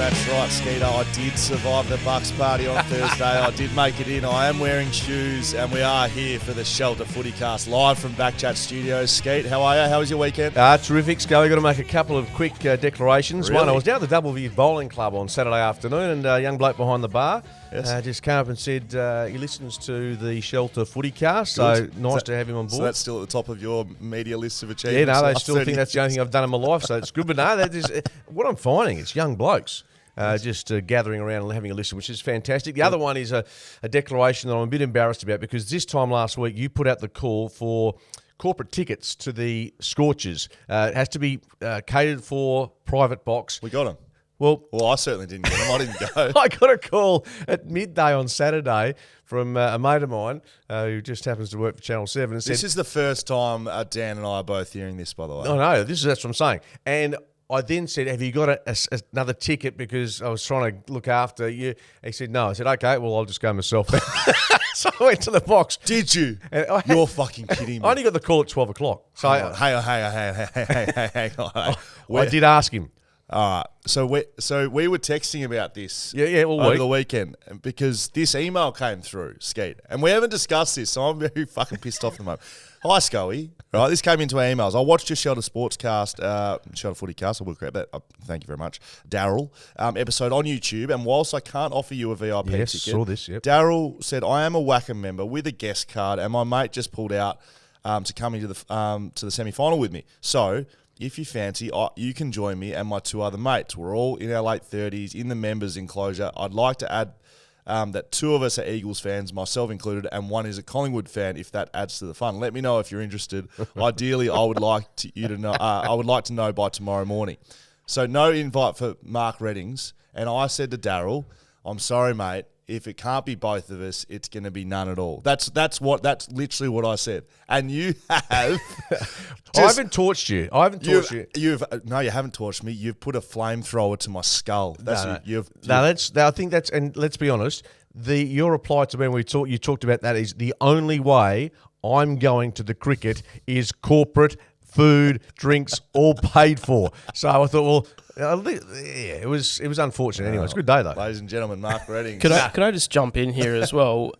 That's right, Skeeter. I did survive the Bucks party on Thursday. I did make it in. I am wearing shoes, and we are here for the Shelter FootyCast live from BackChat Studios. Skeet, how are you? How was your weekend? Terrific, Scully. Got to make a couple of quick declarations. Really? One, I was down at the Double View Bowling Club on Saturday afternoon, and a young bloke behind the bar just came up and said he listens to the Shelter FootyCast, so nice to have him on board. So that's still at the top of your media list of achievements? Yeah, no, they still think that's the only thing I've done in my life, so it's good. But no, that is, what I'm finding, it's young blokes. Just gathering around and having a listen, which is fantastic. The other one is a declaration that I'm a bit embarrassed about, because this time last week you put out the call for corporate tickets to the Scorchers. It has to be catered for, private box. We got them. Well, I certainly didn't get them. I didn't go. I got a call at midday on Saturday from a mate of mine who just happens to work for Channel 7. And This is the first time Dan and I are both hearing this, by the way. Oh, no, that's what I'm saying. And I then said, have you got another ticket, because I was trying to look after you. He said, no. I said, okay, well, I'll just go myself. So I went to the box. Did you? You're fucking kidding me. I only got the call at 12 o'clock. So hang on. I did ask him. All right. So we were texting about this all over the weekend, because this email came through, Skeet, and we haven't discussed this, so I'm very fucking pissed off at the moment. Hi, Scully. Right, this came into our emails. I watched your Shelter SportCast, Shelter FootyCast, I will correct that. Thank you very much, Daryl, episode on YouTube, and whilst I can't offer you a VIP ticket, saw this, yep. Daryl said, I am a WACA member with a guest card, and my mate just pulled out to come into the semi-final with me. So if you fancy, you can join me and my two other mates. We're all in our late 30s in the members enclosure. I'd like to add that two of us are Eagles fans, myself included, and one is a Collingwood fan, if that adds to the fun. Let me know if you're interested. Ideally, I would like you to know. I would like to know by tomorrow morning. So no invite for Mark Reddings. And I said to Daryl, I'm sorry, mate. If it can't be both of us, it's going to be none at all. That's literally what I said. And you have. I haven't torched you. No, you haven't torched me. You've put a flamethrower to my skull. I think that's, and let's be honest, your reply to when you talked about that is the only way I'm going to the cricket is corporate, food, drinks, all paid for. So I thought, well, it was unfortunate anyway. It's a good day though. Ladies and gentlemen, Mark Reddings. Could I just jump in here as well?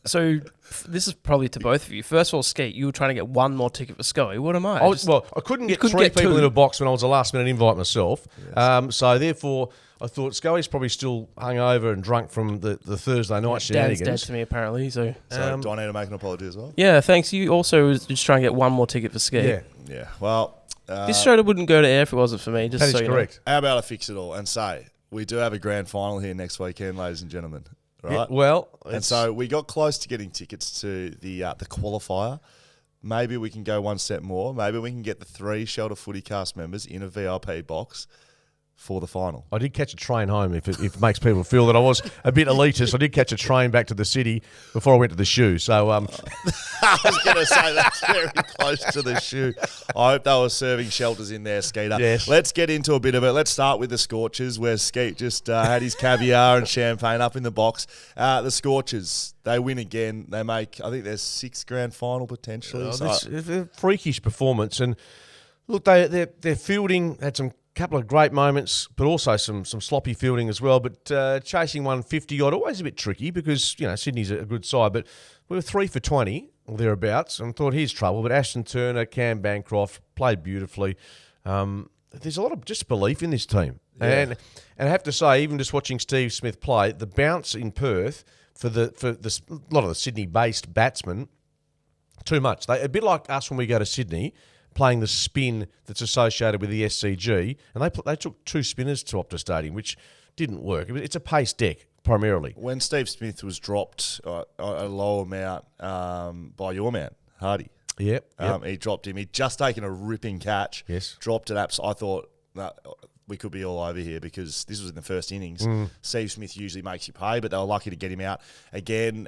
So this is probably to both of you. First of all, Skeet, you were trying to get one more ticket for Scully. What am I? I couldn't get three people in a box when I was a last minute invite myself. Yes. So therefore, I thought Scully's probably still hungover and drunk from the Thursday night shenanigans. Dan's dead to me apparently. So do I need to make an apology as well? Yeah, thanks. You also was just trying to get one more ticket for Skeet. Yeah. Well, this show wouldn't go to air if it wasn't for me. Just that is so correct. How about I fix it all and say we do have a grand final here next weekend, ladies and gentlemen. Right? Yeah, well, and so we got close to getting tickets to the qualifier. Maybe we can go one step more. Maybe we can get the 3 Shelter FootyCast members in a VIP box for the final. I did catch a train home, if it makes people feel that I was a bit elitist. I did catch a train back to the city before I went to the shoe. So I was going to say that's very close to the shoe. I hope they were serving shelters in there, Skeeter. Yes. Let's get into a bit of it. Let's start with the Scorchers, where Skeet just had his caviar and champagne up in the box. The Scorchers, they win again. They make, I think, their 6th grand final potentially. It's a freakish performance. And look, their fielding had some couple of great moments, but also some sloppy fielding as well. But chasing 150 odd, always a bit tricky, because Sydney's a good side. But we were 3 for 20 or thereabouts, and thought here's trouble. But Ashton Turner, Cam Bancroft played beautifully. There's a lot of just belief in this team, and I have to say, even just watching Steve Smith play, the bounce in Perth for a lot of the Sydney-based batsmen, too much. A bit like us when we go to Sydney, playing the spin that's associated with the SCG, and they took 2 spinners to Optus Stadium, which didn't work. It's a pace deck, primarily. When Steve Smith was dropped a low amount by your man, Hardy. Yep. He dropped him. He'd just taken a ripping catch. Yes. Dropped it. I thought we could be all over here, because this was in the first innings. Steve Smith usually makes you pay, but they were lucky to get him out again.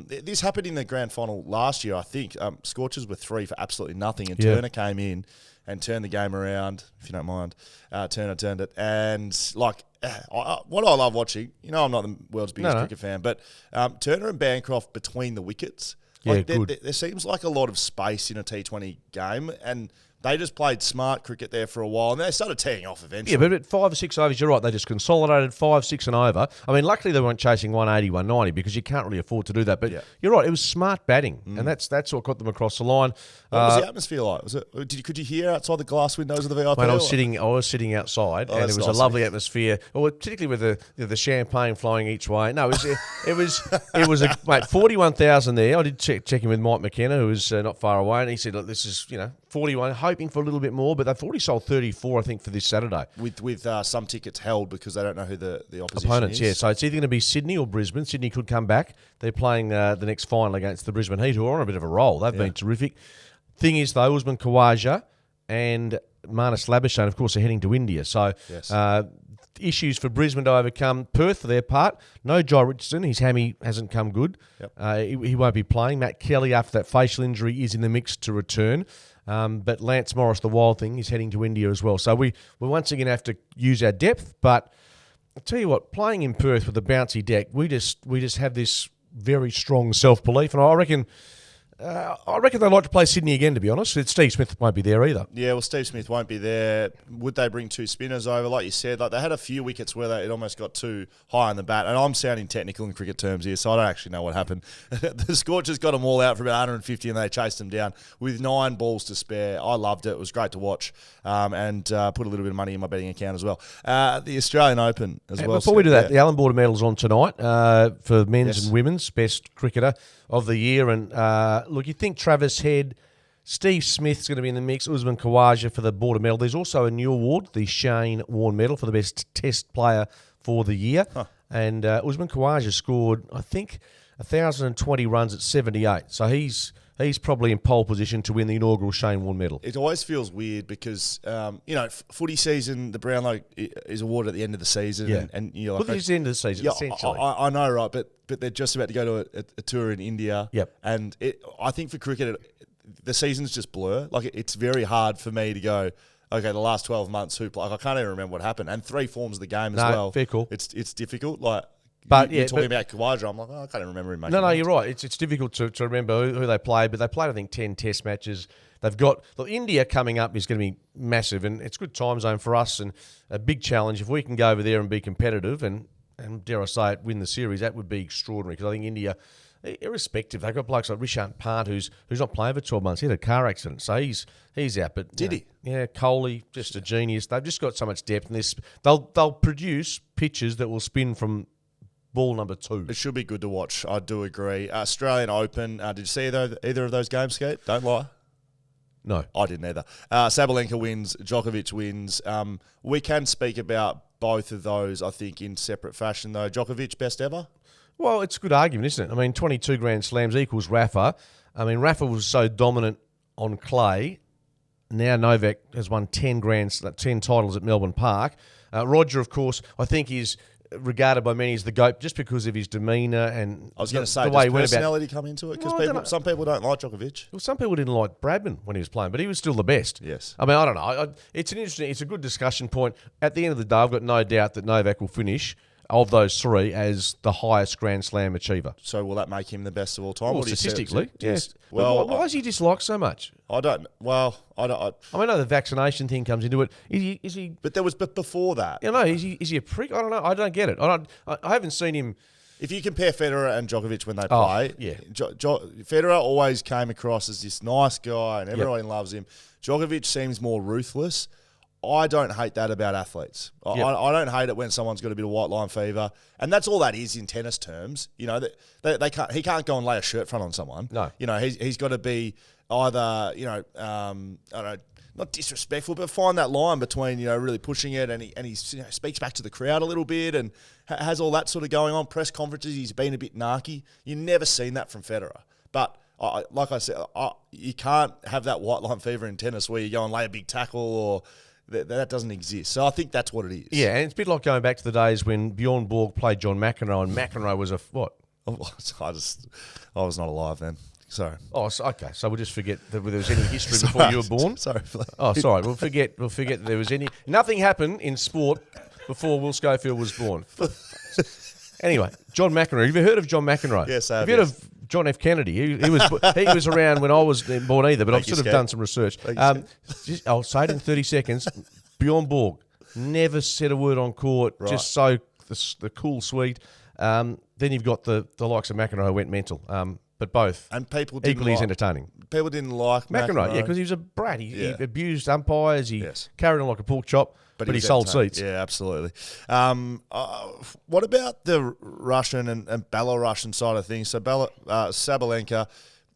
This happened in the grand final last year, I think. Scorchers were 3 for absolutely nothing, and Turner came in and turned the game around, if you don't mind. Turner turned it. And, what I love watching, I'm not the world's biggest cricket fan, but Turner and Bancroft between the wickets Like Yeah, good. There seems like a lot of space in a T20 game, and they just played smart cricket there for a while, and they started teeing off eventually. Yeah, but at 5 or 6 overs, you're right. They just consolidated 5, 6 and over. I mean, luckily they weren't chasing 180, 190 because you can't really afford to do that. But you're right. It was smart batting, and that's what got them across the line. What was the atmosphere like? Could you hear outside the glass windows of the VIP? Mate, I was sitting outside, and it was a lovely atmosphere. Well, particularly with the champagne flowing each way. No, it was mate, 41,000 there. I did check in with Mike McKenna, who was not far away, and he said, "Look, this is 41, hoping for a little bit more, but they've already sold 34, I think, for this Saturday. With some tickets held because they don't know who the opposition opponents, is. Yeah. So it's either going to be Sydney or Brisbane. Sydney could come back. They're playing the next final against the Brisbane Heat, who are on a bit of a roll. They've been terrific. Thing is, though, Usman Khawaja and Marnus Labuschagne, of course, are heading to India. So issues for Brisbane to overcome. Perth, for their part, no Jai Richardson. His hammy hasn't come good. Yep. He won't be playing. Matt Kelly, after that facial injury, is in the mix to return. But Lance Morris, the Wild Thing, is heading to India as well. So we once again have to use our depth. But I'll tell you what, playing in Perth with a bouncy deck, we just have this very strong self-belief. And I reckon they'd like to play Sydney again, to be honest. Steve Smith won't be there either. Yeah, well, Steve Smith won't be there. Would they bring 2 spinners over? Like you said, they had a few wickets where it almost got too high on the bat. And I'm sounding technical in cricket terms here, so I don't actually know what happened. The Scorchers got them all out for about 150 and they chased them down with 9 balls to spare. I loved it. It was great to watch and put a little bit of money in my betting account as well. The Australian Open as well. Before we do that, the Allan Border Medal's on tonight for men's and women's best cricketer of the year. And look, you think Travis Head, Steve Smith's going to be in the mix, Usman Khawaja for the Border Medal. There's also a new award, the Shane Warne Medal, for the best test player for the year. And Usman Khawaja scored, I think, 1,020 runs at 78. So he's probably in pole position to win the inaugural Shane Warne Medal. It always feels weird because, footy season, the Brownlow is awarded at the end of the season. Yeah. And you're like, look, it's the end of the season, essentially. I know, right? But they're just about to go to a tour in India. Yep. And I think for cricket, the seasons just blur. Like, it's very hard for me to go, okay, the last 12 months, I can't even remember what happened. And 3 forms of the game as well. Fair call. It's difficult. Like, but you're talking about Khawaja, I'm like, I can't even remember him. No, you're right. It's difficult to remember who they played, but they played, I think, 10 test matches. They've got India coming up is going to be massive, and it's a good time zone for us and a big challenge. If we can go over there and be competitive and dare I say it, win the series, that would be extraordinary because I think India, irrespective, they've got blokes like Rishant Pant who's not playing for 12 months. He had a car accident, so he's out. But did he? Yeah, Coley, just a genius. They've just got so much depth, and they'll produce pitches that will spin from ball number 2. It should be good to watch. I do agree. Australian Open. Did you see either of those games, Skate? Don't lie. No. I didn't either. Sabalenka wins. Djokovic wins. We can speak about both of those, I think, in separate fashion, though. Djokovic, best ever? Well, it's a good argument, isn't it? I mean, 22 Grand Slams equals Rafa. I mean, Rafa was so dominant on clay. Now Novak has won 10 titles at Melbourne Park. Roger, of course, I think is regarded by many as the GOAT just because of his demeanour and I was going to say, the way does he went personality come into it? Because some people don't like Djokovic. Well, some people didn't like Bradman when he was playing, but he was still the best. Yes. I mean, I don't know. It's a good discussion point. At the end of the day, I've got no doubt that Novak will finish of those 3 as the highest Grand Slam achiever. So will that make him the best of all time? Well, statistically, yes. Well, why is he disliked so much? I don't. Well, I don't. I know the vaccination thing comes into it. Is he? But before that. You know, is he a prick? I don't know. I don't get it. I haven't seen him. If you compare Federer and Djokovic when they play, Federer always came across as this nice guy and everyone loves him. Djokovic seems more ruthless. I don't hate that about athletes. I don't hate it when someone's got a bit of white line fever, and that's all that is in tennis terms. You know, they can't. He can't go and lay a shirt front on someone. No, you know, he's got to be either I don't know, not disrespectful, but find that line between really pushing it and he speaks back to the crowd a little bit and has all that sort of going on. Press conferences, he's been a bit narky. You've never seen that from Federer, but. Like I said, you can't have that white line fever in tennis where you go and lay a big tackle or. That doesn't exist. So I think that's what it is. Yeah, and it's a bit like going back to the days when Bjorn Borg played John McEnroe, and McEnroe was a what? I was not alive then. Sorry. Oh, okay. So we'll just forget that there was any history before you were born. Sorry. Oh, sorry. We'll forget that there was any. Nothing happened in sport before Will Schofield was born. Anyway, John McEnroe. Have you heard of John McEnroe? Yes, I have. Have you heard of John F. Kennedy. He was around when I was born either, but I've sort of done some research. I'll say it in 30 seconds. Bjorn Borg never said a word on court, just so the cool sweet. Then you've got the likes of McEnroe who went mental. But both and people didn't equally as entertaining. People didn't like McEnroe, because he was a brat. He abused umpires. He carried on like a pork chop, but he sold seats. Yeah, absolutely. What about the Russian and Belarusian side of things? So Sabalenka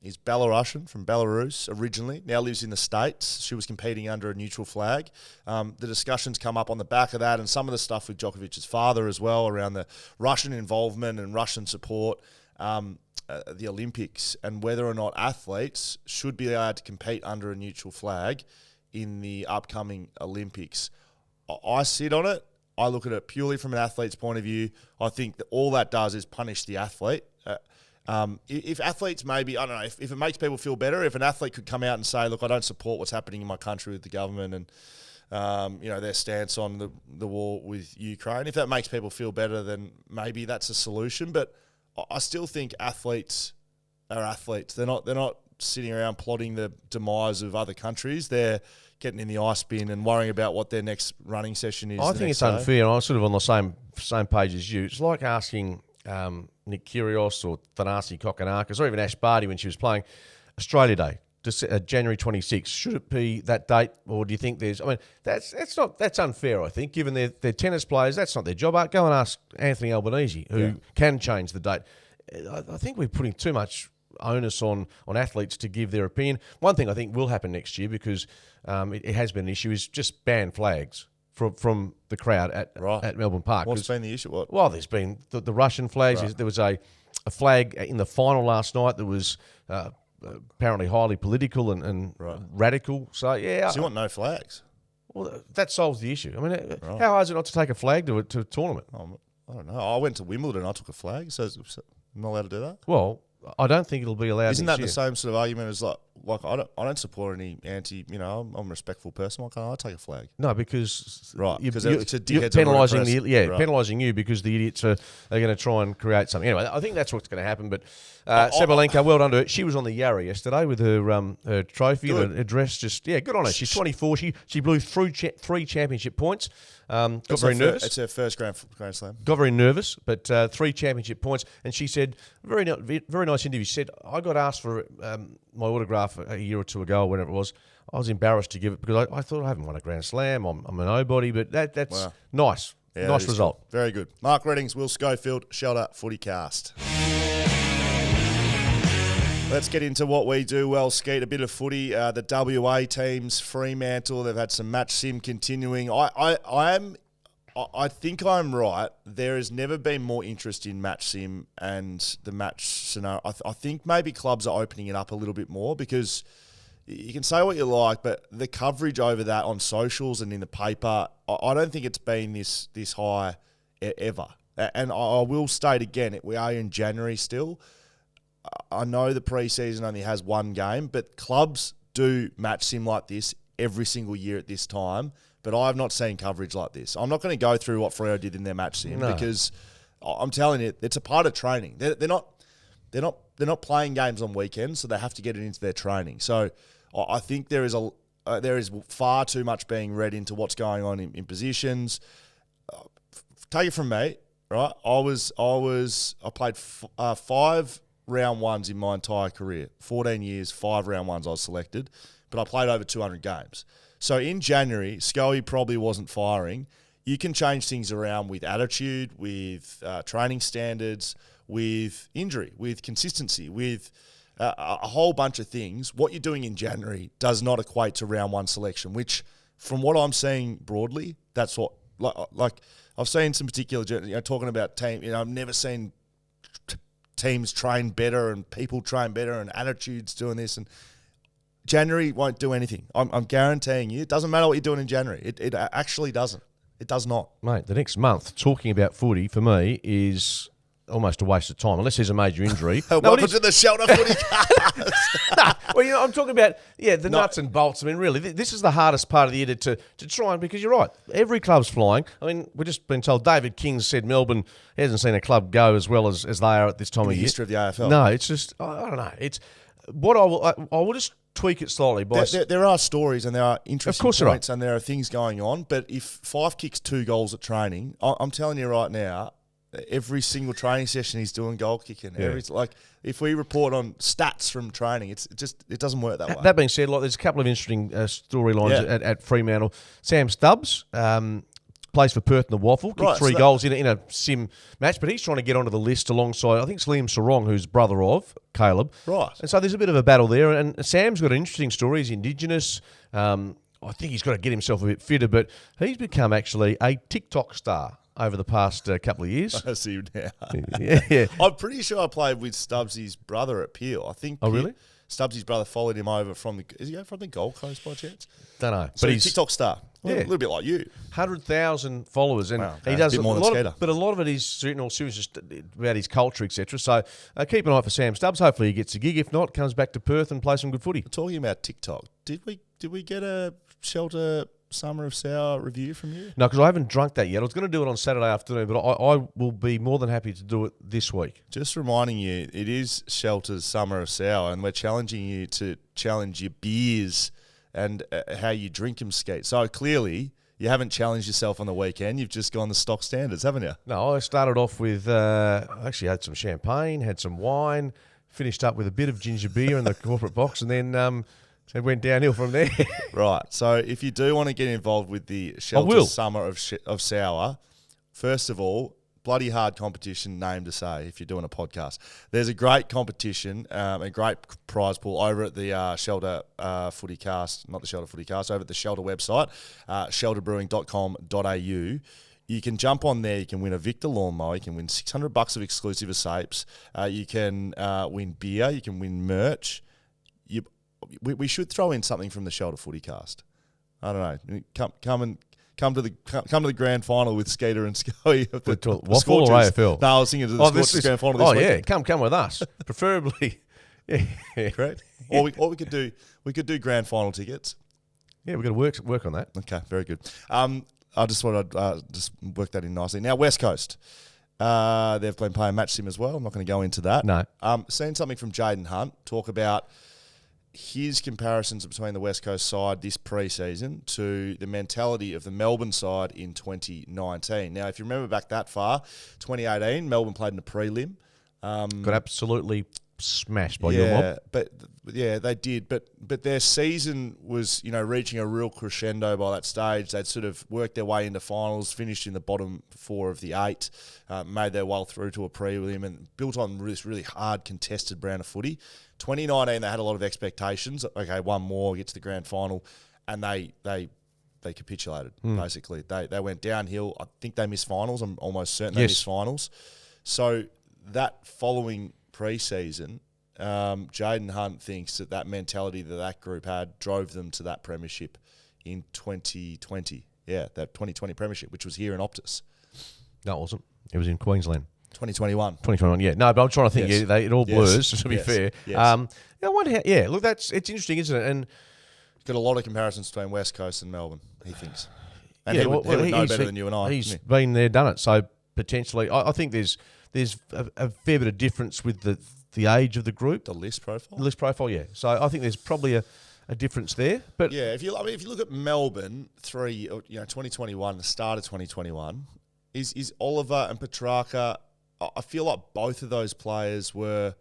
is Belarusian, from Belarus originally, now lives in the States. She was competing under a neutral flag. The discussions come up on the back of that, and some of the stuff with Djokovic's father as well, around the Russian involvement and Russian support. The Olympics, and whether or not athletes should be allowed to compete under a neutral flag in the upcoming Olympics. I sit on it. I look at it purely from an athlete's point of view. I think that all that does is punish the athlete. If athletes maybe, I don't know, if it makes people feel better, if an athlete could come out and say, look, I don't support what's happening in my country with the government and their stance on the war with Ukraine, if that makes people feel better, then maybe that's a solution. But I still think athletes are athletes. They're not sitting around plotting the demise of other countries. They're getting in the ice bin and worrying about what their next running session is. I think it's unfair. I'm sort of on the same page as you. It's like asking Nick Kyrgios or Thanasi Kokkinakis or even Ash Barty when she was playing Australia Day, January 26th. Should it be that date, or do you think there's? I mean, that's unfair. I think, given they're tennis players, that's not their job. Go and ask Anthony Albanese, who can change the date. I think we're putting too much onus on athletes to give their opinion. One thing I think will happen next year, because it has been an issue, is just ban flags from the crowd at Melbourne Park. What's been the issue? What? Well, there's been the Russian flags. Right. There was a flag in the final last night that was apparently highly political and radical. So, yeah. So you want no flags? Well, that solves the issue. I mean, how hard is it not to take a flag to a tournament? I don't know. I went to Wimbledon. I took a flag. So I'm not allowed to do that? Well, I don't think it'll be allowed. Isn't that the same sort of argument as like I don't support any anti? I'm a respectful person. Why can't I take a flag? No, because you're penalising penalising you because the idiots are going to try and create something. Anyway, I think that's what's going to happen. But Sabalenka, well done to her. She was on the Yarra yesterday with her trophy and her dress. Good on her. She's 24. She blew through 3 championship points. Got very nervous. It's her first Grand Slam. Got very nervous, but 3 championship points. And she said, very nice interview. She said, I got asked for my autograph a year or two ago, whenever it was. I was embarrassed to give it because I thought I haven't won a Grand Slam. I'm a nobody, but that's nice. Yeah, nice result. Cool. Very good. Mark Reddings, Will Schofield, Shelter, FootyCast. Let's get into what we do well, Skeet. A bit of footy. The WA teams, Fremantle, they've had some match sim continuing. I think I'm right. There has never been more interest in match sim and the match scenario. I think maybe clubs are opening it up a little bit more, because you can say what you like, but the coverage over that on socials and in the paper, I don't think it's been this high ever. And I will state again, we are in January still. I know the preseason only has 1 game, but clubs do match sim like this every single year at this time. But I have not seen coverage like this. I'm not going to go through what Freo did in their match sim because I'm telling you, it's a part of training. They're not playing games on weekends, so they have to get it into their training. So I think there is far too much being read into what's going on in positions. Take it from me, right? I played 5 round ones in my entire career. 14 years, 5 round ones I was selected, but I played over 200 games. So in January, Scully probably wasn't firing. You can change things around with attitude, with training standards, with injury, with consistency, with a whole bunch of things. What you're doing in January does not equate to round 1 selection, which from what I'm seeing broadly, that's what, like I've seen some particular, talking about team, I've never seen teams train better and people train better and attitudes doing this, and January won't do anything. I'm guaranteeing you. It doesn't matter what you're doing in January. It actually doesn't. It does not. Mate, the next month, talking about footy, for me, is almost a waste of time unless there's a major injury. Welcome to the Shelter FootyCast. Well, I'm talking about the nuts and bolts. I mean, really, this is the hardest part of the year to try and, because you're right, every club's flying. I mean, we've just been told David King said Melbourne hasn't seen a club go as well as they are at this time of year. History of the AFL. No, it's just I don't know. It's what I will just tweak it slightly. There are stories and there are interesting points and there are things going on. But if Fife kicks 2 goals at training, I'm telling you right now, every single training session he's doing goal kicking. Yeah. If we report on stats from training, it doesn't work that way. That being said, there's a couple of interesting storylines at Fremantle. Sam Stubbs plays for Perth in the Waffle, kicked 3 goals in a sim match, but he's trying to get onto the list alongside, I think it's Liam Sarong, who's brother of Caleb. Right. And so there's a bit of a battle there, and Sam's got an interesting story. He's Indigenous. I think he's got to get himself a bit fitter, but he's become actually a TikTok star over the past couple of years. I see you now. Yeah. I'm pretty sure I played with Stubbsy's brother at Peel. I think. Oh, really? Stubbsy's brother followed him over is he from the Gold Coast by chance? Don't know. So But he's a TikTok star. Yeah. A little bit like you. 100,000 followers, and Wow, he okay. does A bit more than lot Skater. but a lot of it is in all seriousness about his culture, etc. So keep an eye for Sam Stubbs. Hopefully he gets a gig. If not, comes back to Perth and plays some good footy. Talking about TikTok, did we get a Shelter Summer of Sour review from you? No, because I haven't drunk that yet. I was going to do it on Saturday afternoon, but I will be more than happy to do it this week. Just reminding you, it is Shelter's Summer of Sour, and we're challenging you to challenge your beers and how you drink them, Skeet. So clearly, you haven't challenged yourself on the weekend. You've just gone the stock standards, haven't you? No, I started off with, I actually had some champagne, had some wine, finished up with a bit of ginger beer in the corporate box, and then it went downhill from there. Right. So if you do want to get involved with the Shelter Summer of Sour, first of all, bloody hard competition name to say if you're doing a podcast. There's a great competition, a great prize pool over at the Shelter FootyCast, not the Shelter FootyCast, over at the Shelter website, shelterbrewing.com.au. You can jump on there. You can win a Victor lawnmower. You can win $600 of exclusive escapes. You can win beer. You can win merch. We should throw in something from the Shelter FootyCast. I don't know. Come to the grand final with Skater and Scully. Waffle or AFL? No, I was thinking of the Scorchers grand final this weekend. Yeah, come with us, preferably. Yeah, correct. Or we could do grand final tickets. Yeah, we've got to work on that. Okay, very good. I just thought I'd just work that in nicely. Now, West Coast. They've been playing match sim as well. I'm not going to go into that. No. Seen something from Jaden Hunt talk about his comparisons between the West Coast side this pre-season to the mentality of the Melbourne side in 2019. Now, if you remember back that far, 2018, Melbourne played in a prelim. Got absolutely smashed by your mob. They did. But their season was, reaching a real crescendo by that stage. They'd sort of worked their way into finals, finished in the bottom 4 of the 8, made their way through to a prelim and built on this really hard contested brand of footy. 2019, they had a lot of expectations. Okay, one more, get to the grand final, and they capitulated, basically. They went downhill. I think they missed finals. I'm almost certain they missed finals. So that following pre-season, Jaden Hunt thinks that mentality that group had drove them to that premiership in 2020. Yeah, that 2020 premiership, which was here in Optus. No, it wasn't. It was in Queensland. 2021. 2021, yeah. No, but I'm trying to think. Yes. Yeah, it all blurs, to be fair. Yes. I wonder how, look, it's interesting, isn't it? And got a lot of comparisons between West Coast and Melbourne, he thinks. And yeah, he would know better than you and I. He's been there, done it. So potentially, I think there's a fair bit of difference with the age of the group. The list profile? The list profile, yeah. So I think there's probably a difference there. But yeah, if you look at Melbourne 2021, the start of 2021, is Oliver and Petrarca. I feel like both of those players were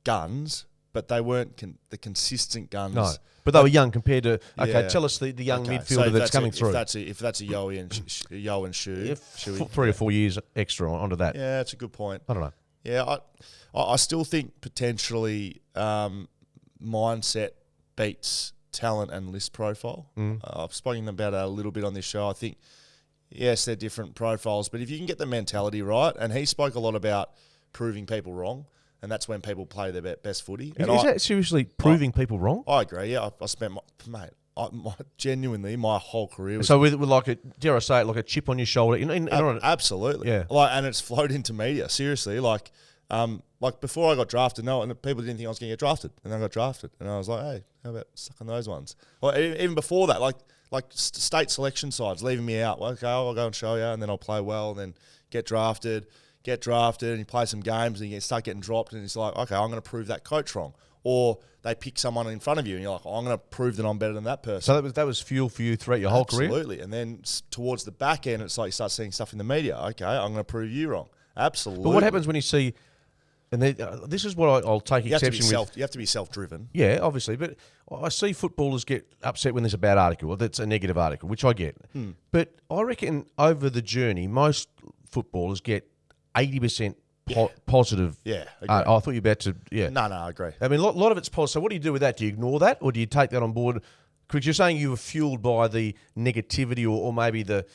guns, but they weren't the consistent guns. No, but they were young compared to. Okay, tell us the young midfielder that's coming through. If that's a Yowie and Shu, 3 or 4 years extra onto that. Yeah, that's a good point. I don't know. Yeah, I still think potentially mindset beats talent and list profile. I've spoken about that a little bit on this show. I think, yes, they're different profiles, but if you can get the mentality right, and he spoke a lot about proving people wrong, and that's when people play their best footy. Is that seriously proving people wrong? I agree, yeah. I genuinely, my whole career was... So with like dare I say it, like a chip on your shoulder. Absolutely. Yeah. And it's flowed into media, seriously. Like before I got drafted, and people didn't think I was going to get drafted. And then I got drafted. And I was like, hey, how about sucking those ones? Or even before that, like state selection sides leaving me out. Well, okay, I'll go and show you, and then I'll play well, and then get drafted, and you play some games, and you start getting dropped, and it's like, okay, I'm going to prove that coach wrong. Or they pick someone in front of you, and you're like, I'm going to prove that I'm better than that person. So that was fuel for you throughout your whole career? Absolutely. And then towards the back end, it's like you start seeing stuff in the media. Okay, I'm going to prove you wrong. Absolutely. But what happens when you see... And this is what I'll take exception with. You have to be self-driven. Yeah, obviously. But I see footballers get upset when there's a bad article, or that's a negative article, which I get. But I reckon over the journey, most footballers get 80% positive. Yeah, I thought you were about to... Yeah. No, I agree. I mean, a lot of it's positive. So what do you do with that? Do you ignore that, or do you take that on board? Because you're saying you were fueled by the negativity or maybe the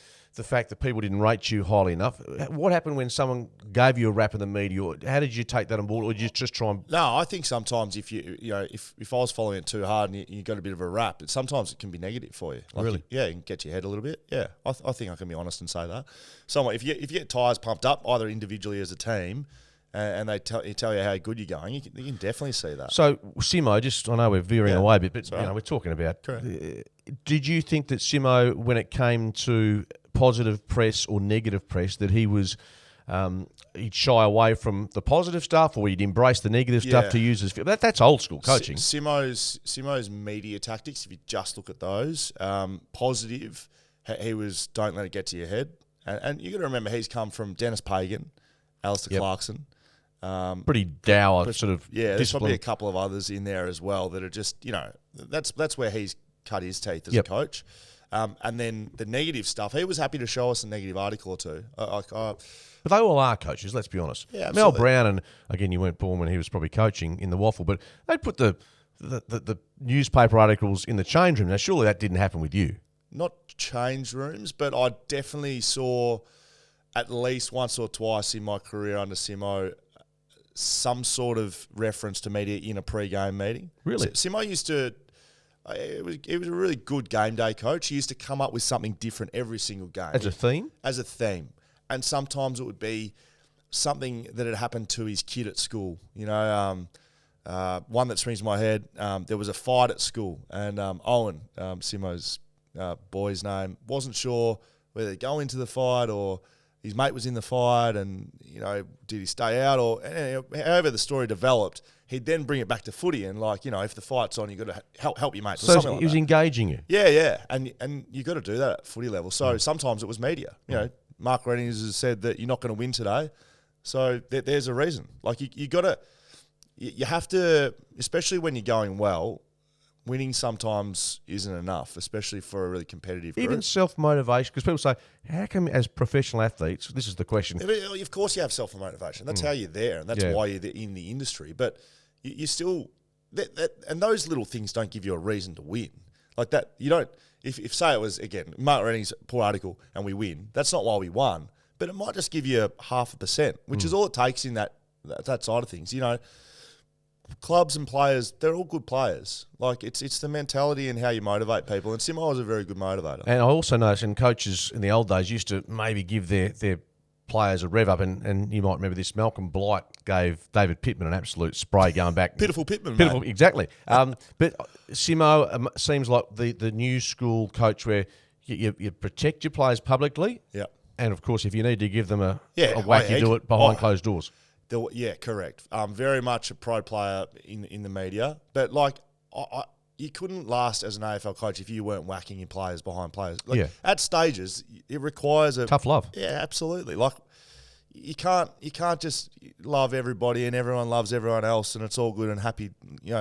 fact that people didn't rate you highly enough. What happened when someone gave you a rap in the media? How did you take that on board, or did you just try and... No, I think sometimes if if I was following it too hard and you got a bit of a rap, sometimes it can be negative for you. Like really? Yeah, it can get your head a little bit. Yeah, I think I can be honest and say that. So if you get tyres pumped up, either individually as a team, and they tell you how good you're going, you can definitely see that. So, Simo, I know we're veering away a bit, but Sorry. we're talking about... Correct. Did you think that Simo, when it came to positive press or negative press, that he was... he'd shy away from the positive stuff, or he'd embrace the negative stuff to use as... That's old school coaching. Simo's media tactics, if you just look at those, positive, he was don't let it get to your head. And you got to remember, he's come from Dennis Pagan, Alistair Clarkson. Pretty dour sort of there's discipline. probably a couple of others in there as well that are just, that's where he's cut his teeth as a coach. And then the negative stuff, he was happy to show us a negative article or two. But they all are coaches, let's be honest. Yeah, Mel absolutely. Brown, and again, you weren't born when he was probably coaching in the Waffle, but they'd put the newspaper articles in the change room. Now, surely that didn't happen with you. Not change rooms, but I definitely saw at least once or twice in my career under Simo some sort of reference to media in a pre-game meeting. Really? Simo used to... He was a really good game day coach. He used to come up with something different every single game. As a theme? As a theme. And sometimes it would be something that had happened to his kid at school. One that springs to my head, there was a fight at school, and Owen, Simo's boy's name, wasn't sure whether to go into the fight or his mate was in the fight, and, did he stay out, or however the story developed. He'd then bring it back to footy and, if the fight's on, you've got to help your mates. So he was engaging you? Yeah. And you've got to do that at footy level. So sometimes it was media. Mark Reddings has said that you're not going to win today. So there's a reason. You have to, especially when you're going well, winning sometimes isn't enough, especially for a really competitive group. Even self-motivation, because people say, how come as professional athletes, this is the question. Of course you have self-motivation. That's how you're there, and that's why you're in the industry. But you still, and those little things don't give you a reason to win. Like that, you don't, if say it was, again, Mark Redding's poor article and we win, that's not why we won, but it might just give you 0.5%, which is all it takes in that side of things. Clubs and players, they're all good players. It's the mentality and how you motivate people. And Simo was a very good motivator. And I also noticed, and coaches in the old days used to maybe give their players a rev up, and you might remember this. Malcolm Blight gave David Pittman an absolute spray going back. Pitiful Pittman, mate. Exactly. But Simo seems like the new school coach where you protect your players publicly. Yeah. And, of course, if you need to give them a whack, you do it behind closed doors. Yeah, correct. Very much a pro player in the media, but you couldn't last as an AFL coach if you weren't whacking your players behind players. At stages, it requires a tough love. Yeah, absolutely. You can't just love everybody and everyone loves everyone else and it's all good and happy.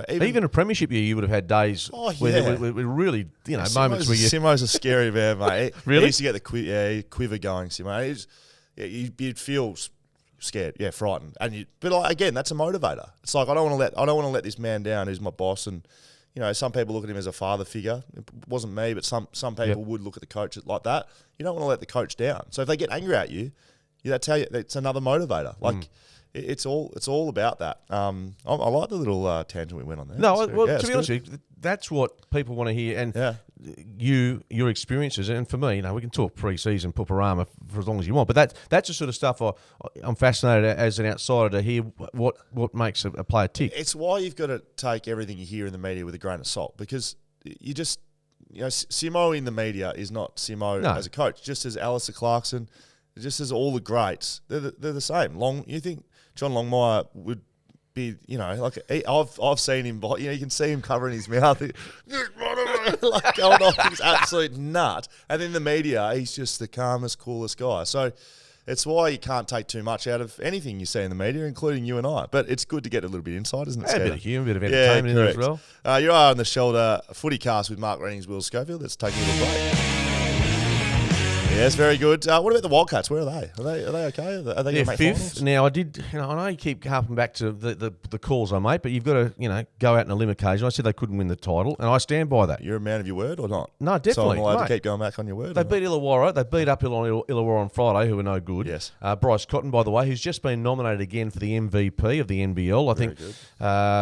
Even a premiership year, you would have had days where there were really moments where you... Simo's a scary man, mate. Really? He used to get the quiver going, Simo. You'd feel scared, frightened, but again, that's a motivator. It's like I don't want to let this man down, who's my boss, and some people look at him as a father figure. It wasn't me, but some people would look at the coach like that. You don't want to let the coach down. So if they get angry at you, that's how it's another motivator. It's all about that. I like the little tangent we went on there. No, to be honest with you, that's what people want to hear. And your experiences, and for me, we can talk pre-season Pooparama for as long as you want, but that's the sort of stuff I'm fascinated as an outsider to hear what makes a player tick. It's why you've got to take everything you hear in the media with a grain of salt, because you just, Simo in the media is not Simo as a coach, just as Alistair Clarkson, just as all the greats, they're the same. You think John Longmire would be, I've seen him, you can see him covering his mouth, like going off his absolute nut. And in the media, he's just the calmest, coolest guy. So it's why you can't take too much out of anything you see in the media, including you and I. But it's good to get a little bit of insight, isn't it? A bit of humour, a bit of entertainment in there as well. You are on the Shoulder FootyCast with Mark Reynings, Will Schofield. Let's take a little break. Yes, very good. What about the Wildcats? Where are they? Are they okay? Are they going to make fifth. finals? Now, I know you keep harping back to the calls I make, but you've got to, go out on a limb occasion. I said they couldn't win the title, and I stand by that. You're a man of your word or not? No, definitely. So I'm allowed to keep going back on your word? They beat Illawarra. They beat up Illawarra on Friday, who were no good. Yes. Bryce Cotton, by the way, who's just been nominated again for the MVP of the NBL. I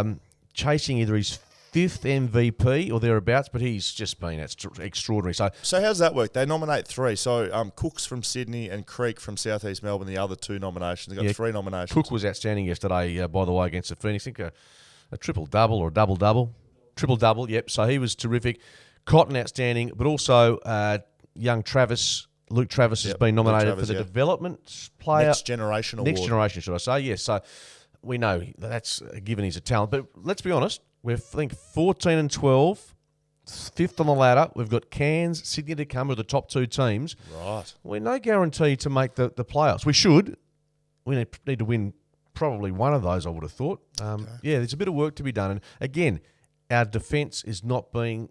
think chasing either his fifth MVP or thereabouts, but he's just been extraordinary. So how's that work? They nominate three. So Cooks from Sydney and Creek from South East Melbourne, the other two nominations. They've got three nominations. Cook was outstanding yesterday, by the way, against the Phoenix. I think a triple-double or a double-double. Triple-double, yep. So he was terrific. Cotton outstanding, but also young Luke Travis has been nominated for the development player. Next Generation Award. Next Generation, should I say. Yes, so we know that's given he's a talent. But let's be honest, we're, I think, 14 and 12, fifth on the ladder. We've got Cairns, Sydney to come with the top two teams. Right. We're no guarantee to make the playoffs. We should. We need to win probably one of those, I would have thought. Yeah, there's a bit of work to be done. And again, our defence is not being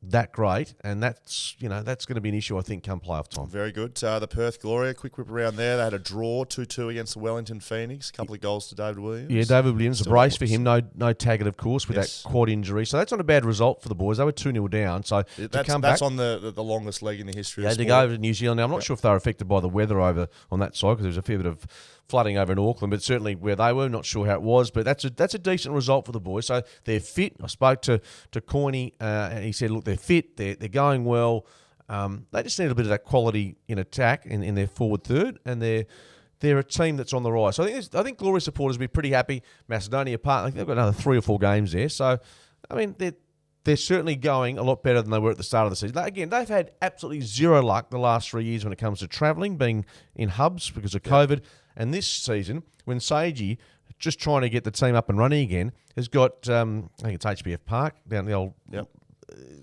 that great, and that's going to be an issue, I think, come playoff time. Very good. The Perth Gloria, quick whip around there. They had a draw 2-2 against the Wellington Phoenix. A couple of goals to David Williams. Yeah, David Williams, a brace for him. No Taggart, of course, with that quad injury. So that's not a bad result for the boys. They were 2-0 down. So that's on the longest leg in the history of sport. They had to go over to New Zealand. Now, I'm not sure if they were affected by the weather over on that side, because there was a fair bit of flooding over in Auckland, but certainly where they were, not sure how it was, but that's a decent result for the boys. So they're fit. I spoke to Coyne, and he said, look, they're fit, they're going well. They just need a bit of that quality in attack in their forward third, and they're a team that's on the rise. So I think Glory supporters will be pretty happy. Macedonia apart, I think they've got another 3 or 4 games there. So, I mean, they're certainly going a lot better than they were at the start of the season. Again, they've had absolutely zero luck the last 3 years when it comes to travelling, being in hubs because of COVID. And this season, when Seiji, just trying to get the team up and running again, has got, I think it's HBF Park down the old,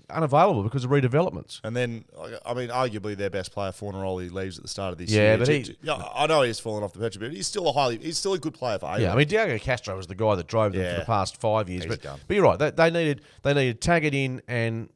unavailable because of redevelopments. And then, I mean, arguably their best player, Fornaroli, leaves at the start of this year. Yeah, but I know he's fallen off the perch, but he's still a good player for AFL. Yeah, I mean, Diego Castro was the guy that drove them for the past 5 years. But you're right, they needed Taggart in, and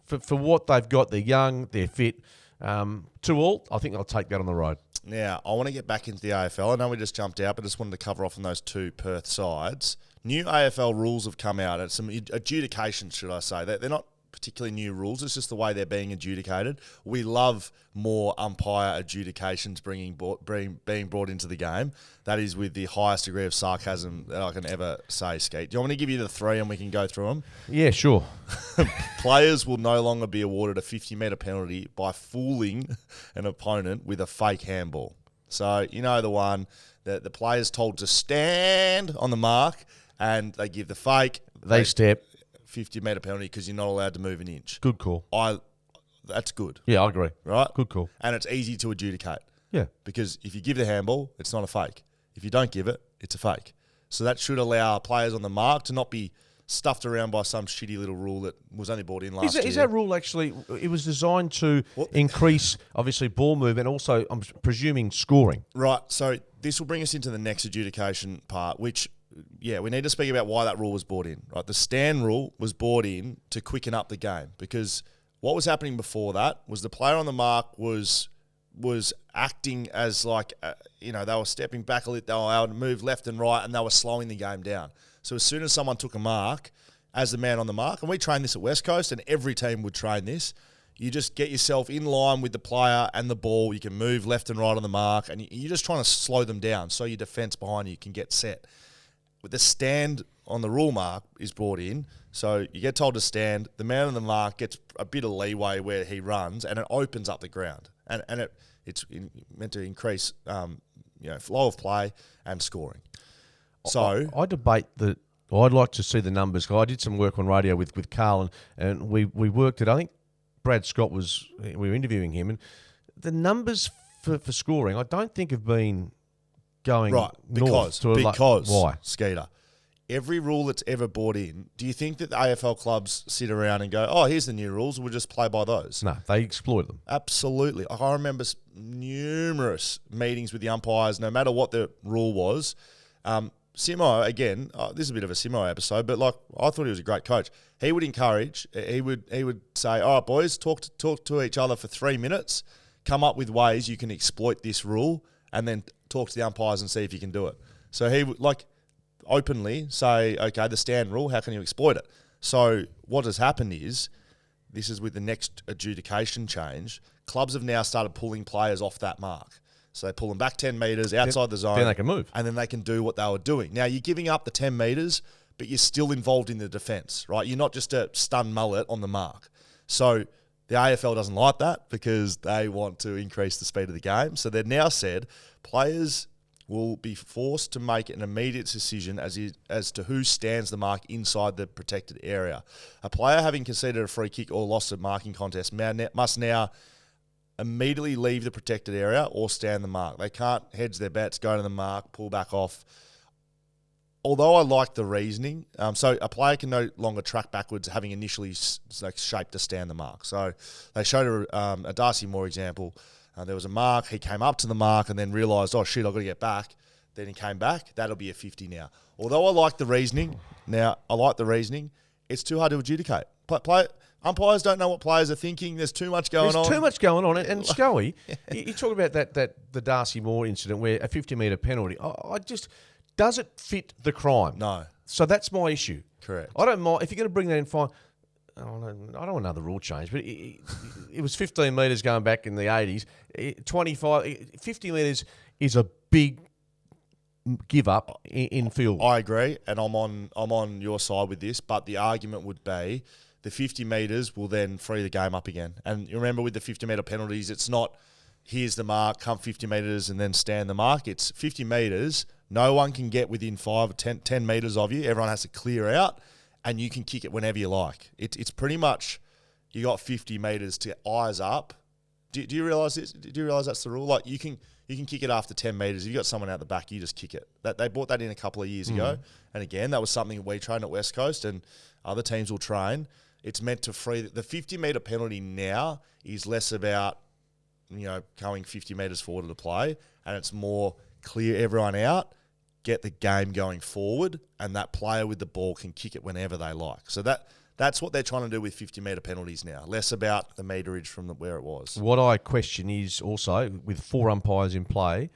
for what they've got, they're young, they're fit. To all, I think they'll take that on the road. Now, I want to get back into the AFL. I know we just jumped out, but just wanted to cover off on those two Perth sides. New AFL rules have come out, and some adjudications, should I say. They're not particularly new rules. It's just the way they're being adjudicated. We love more umpire adjudications being brought into the game. That is with the highest degree of sarcasm that I can ever say, Skeet. Do you want me to give you the 3 and we can go through them? Yeah, sure. Players will no longer be awarded a 50-metre penalty by fooling an opponent with a fake handball. So, you know the one that the player's told to stand on the mark and they give the fake. They step. 50-metre penalty because you're not allowed to move an inch. Good call. That's good. Yeah, I agree. Right? Good call. And it's easy to adjudicate. Yeah. Because if you give the handball, it's not a fake. If you don't give it, it's a fake. So that should allow players on the mark to not be stuffed around by some shitty little rule that was only brought in last year. Is that rule actually, it was designed to increase, obviously, ball movement, also, I'm presuming, scoring. Right. So this will bring us into the next adjudication part, which... Yeah, we need to speak about why that rule was brought in. Right, the stand rule was brought in to quicken up the game, because what was happening before that was the player on the mark was acting as like they were stepping back a little, they were able to move left and right, and they were slowing the game down. So as soon as someone took a mark, as the man on the mark, and we train this at West Coast, and every team would train this. You just get yourself in line with the player and the ball. You can move left and right on the mark, and you're just trying to slow them down so your defence behind you can get set. With the stand on the rule mark is brought in. So you get told to stand. The man on the mark gets a bit of leeway where he runs, and it opens up the ground. And it's meant to increase flow of play and scoring. So I debate that. I'd like to see the numbers. I did some work on radio with Carl, and we worked it. I think Brad Scott we were interviewing him, and the numbers for scoring I don't think have been going right north. Because why? Skeeter, every rule that's ever brought in, do you think that the AFL clubs sit around and go, oh, here's the new rules, we'll just play by those? No, they exploit them. Absolutely. I remember numerous meetings with the umpires, no matter what the rule was. Simo, again, this is a bit of a Simo episode, but I thought he was a great coach. He would encourage, he would say, all right, boys, talk to each other for 3 minutes, come up with ways you can exploit this rule, and then talk to the umpires and see if you can do it. So he would openly say, okay, the stand rule, how can you exploit it? So what has happened is, this is with the next adjudication change, clubs have now started pulling players off that mark. So they pull them back 10 metres outside the zone. Then they can move. And then they can do what they were doing. Now, you're giving up the 10 metres, but you're still involved in the defence, right? You're not just a stun mullet on the mark. So the AFL doesn't like that because they want to increase the speed of the game. So they've now said players will be forced to make an immediate decision as to who stands the mark inside the protected area. A player having conceded a free kick or lost a marking contest must now immediately leave the protected area or stand the mark. They can't hedge their bets, go to the mark, pull back off. Although I like the reasoning, so a player can no longer track backwards having initially shaped to stand the mark. So they showed a Darcy Moore example. There was a mark, he came up to the mark and then realised, oh shit, I've got to get back. Then he came back, that'll be a 50 now. Although I like the reasoning, it's too hard to adjudicate. Umpires don't know what players are thinking. There's too much going on. There's too much going on. And Scully, you talk about the Darcy Moore incident where a 50-metre penalty. Does it fit the crime? No. So that's my issue. Correct. I don't mind if you're going to bring that in. Fine. I don't want another rule change, but it was 15 metres going back in the 80s. 50 metres is a big give up in field. I agree, and I'm on your side with this. But the argument would be, the 50 metres will then free the game up again. And you remember with the 50-metre penalties, it's not, here's the mark, come 50 metres and then stand the mark. It's 50 metres, no one can get within 5 or 10 metres of you. Everyone has to clear out, and you can kick it whenever you like. It's pretty much, you got 50 metres to eyes up. Do you realise this? Do you realise that's the rule? You can kick it after 10 metres. If you've got someone out the back, you just kick it. They brought that in a couple of years ago. And again, that was something we trained at West Coast and other teams will train. It's meant to free the 50-metre penalty now is less about, going 50 metres forward to play, and it's more clear everyone out, get the game going forward, and that player with the ball can kick it whenever they like. So that's what they're trying to do with 50-metre penalties now, less about the meterage from where it was. What I question is also, with 4 umpires in play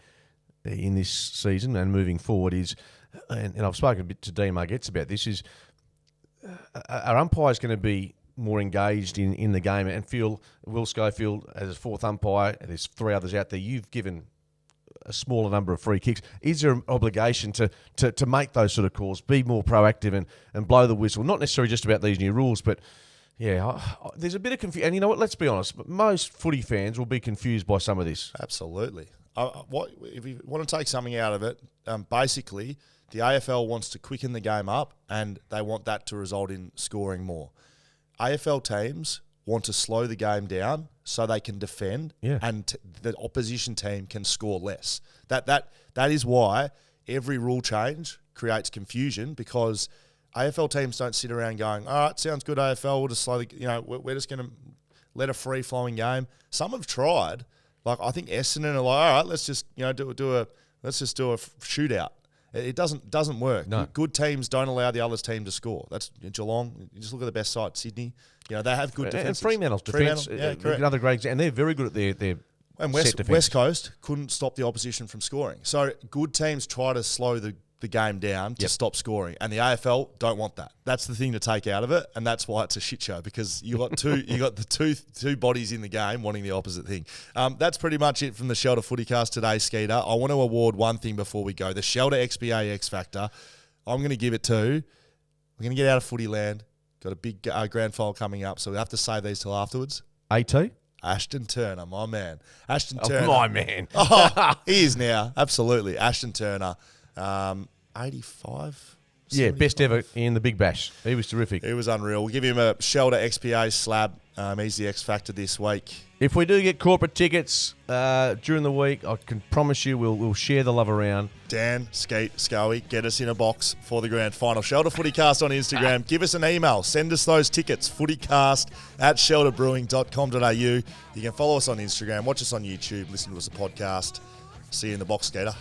in this season and moving forward, is, and I've spoken a bit to Dean Margetts about this, is are umpires going to be more engaged in the game and feel Will Schofield as a 4th umpire, and there's 3 others out there, you've given a smaller number of free kicks. Is there an obligation to make those sort of calls, be more proactive and blow the whistle? Not necessarily just about these new rules, but there's a bit of confusion. And you know what, let's be honest, most footy fans will be confused by some of this. Absolutely. If you want to take something out of it, basically the AFL wants to quicken the game up and they want that to result in scoring more. AFL teams want to slow the game down so they can defend and the opposition team can score less. That is why every rule change creates confusion, because AFL teams don't sit around going, all right, sounds good, AFL, we'll just slow we're just going to let a free-flowing game. Some have tried. I think Essendon are like, all right, let's just do a shootout. It doesn't work. No. Good teams don't allow the other team to score. That's Geelong. You just look at the best side, Sydney. They have good defense. And Fremantle's defence, another great example. And they're very good at their and set defence. West Coast couldn't stop the opposition from scoring. So good teams try to slow the game down to stop scoring, and the AFL don't want that. That's the thing to take out of it, and that's why it's a shit show, because you got the two bodies in the game wanting the opposite thing. That's pretty much it from the Shelter FootyCast today, Skeeter. I want to award one thing before we go: the Shelter XBA X Factor. I'm going to give it to, we're going to get out of footy land. Got a big grand final coming up, so we have to save these till afterwards. AT? Ashton Turner, my man. Ashton Oh, Turner. my man. Oh, he is now. Absolutely. Ashton Turner. 85? Yeah, 75? best ever in the Big Bash. He was terrific. He was unreal. We'll give him a Shelter XPA slab. He's the X Factor this week. If we do get corporate tickets during the week, I can promise you we'll share the love around. Dan, Skeet, Scully, get us in a box for the grand final. Shelter FootyCast on Instagram. Give us an email. Send us those tickets. FootyCast@shelterbrewing.com.au. You can follow us on Instagram. Watch us on YouTube. Listen to us a podcast. See you in the box, Skater.